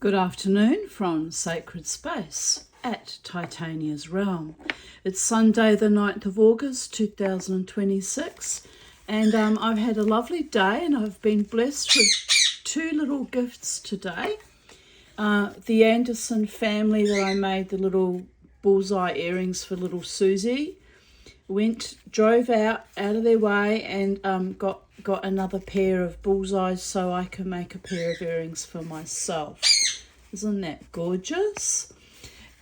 Good afternoon from Sacred Space at Titania's Realm. It's Sunday the 9th of August 2026 and I've had a lovely day and I've been blessed with two little gifts today. The Anderson family that I made the little bullseye earrings for little Susie drove out of their way and got another pair of bullseyes so I can make a pair of earrings for myself. Isn't that gorgeous?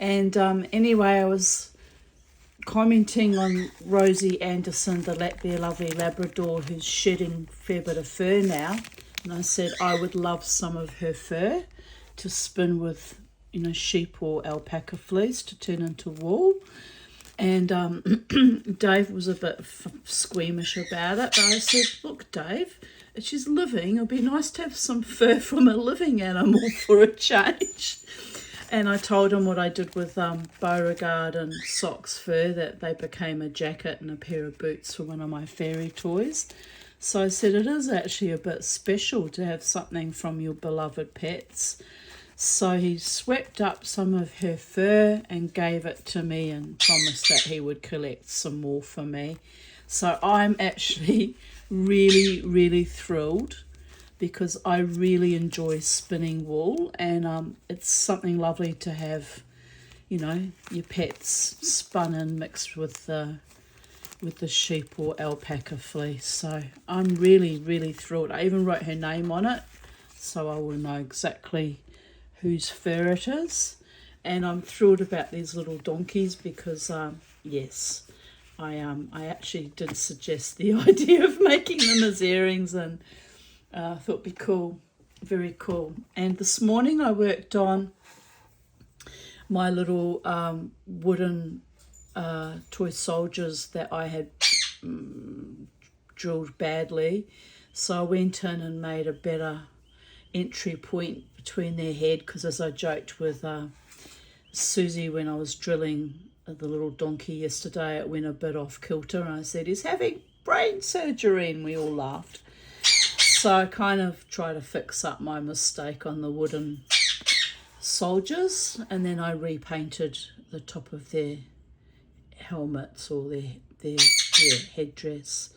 And anyway, I was commenting on Rosie Anderson, their lovely Labrador who's shedding a fair bit of fur now, and I said I would love some of her fur to spin with, sheep or alpaca fleece to turn into wool. And Dave was a bit squeamish about it, but I said, look, Dave, if she's living, it'll be nice to have some fur from a living animal for a change. And I told him what I did with Beauregard and Sock's fur, that they became a jacket and a pair of boots for one of my fairy toys. So I said, it is actually a bit special to have something from your beloved pets. So he swept up some of her fur and gave it to me and promised that he would collect some more for me. So I'm actually really, really thrilled because I really enjoy spinning wool, and it's something lovely to have, your pets spun and mixed with the sheep or alpaca fleece. So I'm really, really thrilled. I even wrote her name on it so I will know exactly whose fur it is. And I'm thrilled about these little donkeys because yes, I actually did suggest the idea of making them as earrings, and thought it'd be cool, very cool. And this morning I worked on my little wooden toy soldiers that I had drilled badly, so I went in and made a better entry point between their head, because as I joked with Susie when I was drilling the little donkey yesterday, it went a bit off kilter and I said he's having brain surgery, and we all laughed. So I kind of try to fix up my mistake on the wooden soldiers, and then I repainted the top of their helmets or their headdress.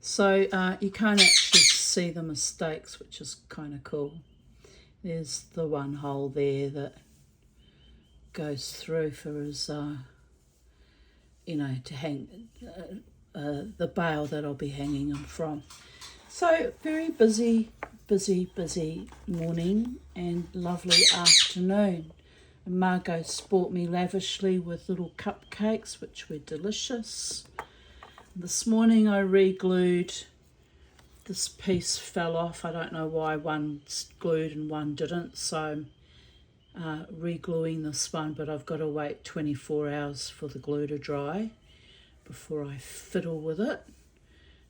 So you can't actually see the mistakes, which is kind of cool. There's the one hole there that goes through for his, to hang the bale that I'll be hanging him from. So very busy morning and lovely afternoon. And Margot sport me lavishly with little cupcakes, which were delicious. This morning I re-glued. This piece fell off. I don't know why one's glued and one didn't, so re-gluing this one, but I've got to wait 24 hours for the glue to dry before I fiddle with it.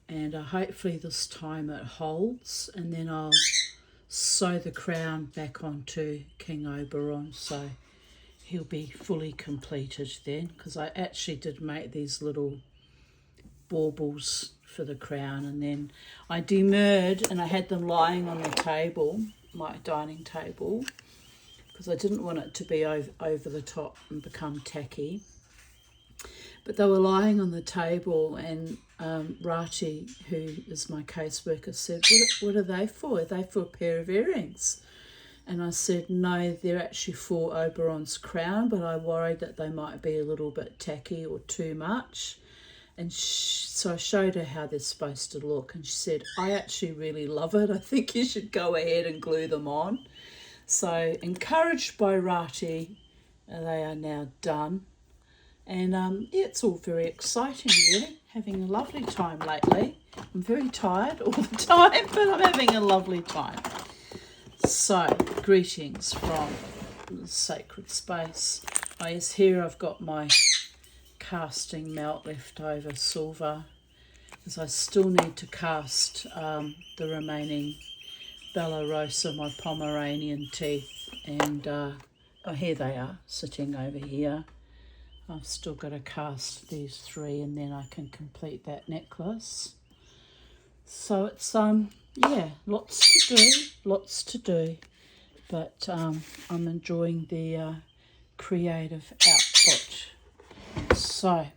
And hopefully this time it holds, and then I'll sew the crown back onto King Oberon, so he'll be fully completed then, because I actually did make these little baubles for the crown, and then I demurred and I had them lying on the table, my dining table, because I didn't want it to be over the top and become tacky. But they were lying on the table, and Rati, who is my caseworker, said, what are they for? Are they for a pair of earrings? And I said, no, they're actually for Oberon's crown, but I worried that they might be a little bit tacky or too much. And so I showed her how they're supposed to look, and she said, I actually really love it. I think you should go ahead and glue them on. So encouraged by Rati, they are now done. And it's all very exciting, really. Having a lovely time lately. I'm very tired all the time, but I'm having a lovely time. So, greetings from the Sacred Space. Oh yes, here I've got my casting melt left over silver, because I still need to cast the remaining Bella Rosa, my Pomeranian teeth, and here they are sitting over here. I've still got to cast these three, and then I can complete that necklace. So it's lots to do. but I'm enjoying the creative output. So,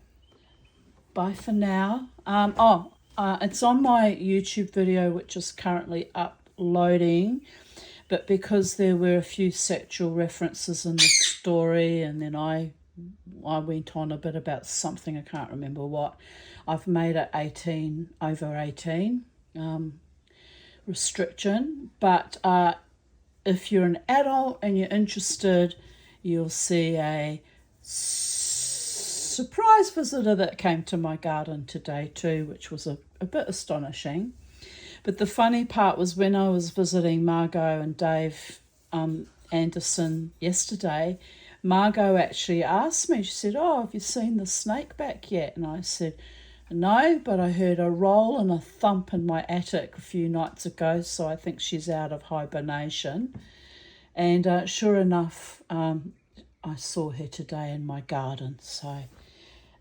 bye for now. It's on my YouTube video, which is currently uploading, but because there were a few sexual references in the story, and then I went on a bit about something, I can't remember what, I've made it over 18 restriction. But if you're an adult and you're interested, you'll see a surprise visitor that came to my garden today too, which was a bit astonishing. But the funny part was when I was visiting Margot and Dave Anderson yesterday, Margot actually asked me, she said, "Oh, have you seen the snake back yet?" And I said, "No, but I heard a roll and a thump in my attic a few nights ago, so I think she's out of hibernation." And sure enough, I saw her today in my garden. So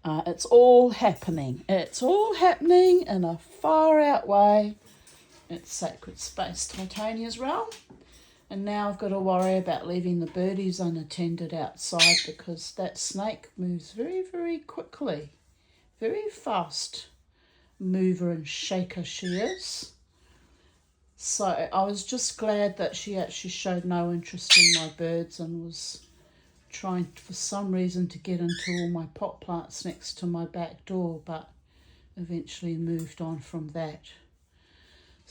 it's all happening. It's all happening in a far out way. It's Sacred Space, Titania's realm. And now I've got to worry about leaving the birdies unattended outside, because that snake moves very, very quickly. Very fast mover and shaker she is. So I was just glad that she actually showed no interest in my birds and was trying for some reason to get into all my pot plants next to my back door, but eventually moved on from that.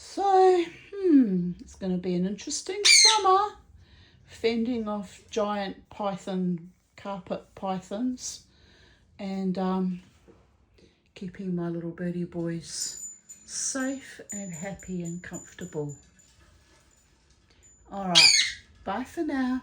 So it's going to be an interesting summer, fending off giant carpet pythons, and keeping my little birdie boys safe and happy and comfortable. All right, bye for now.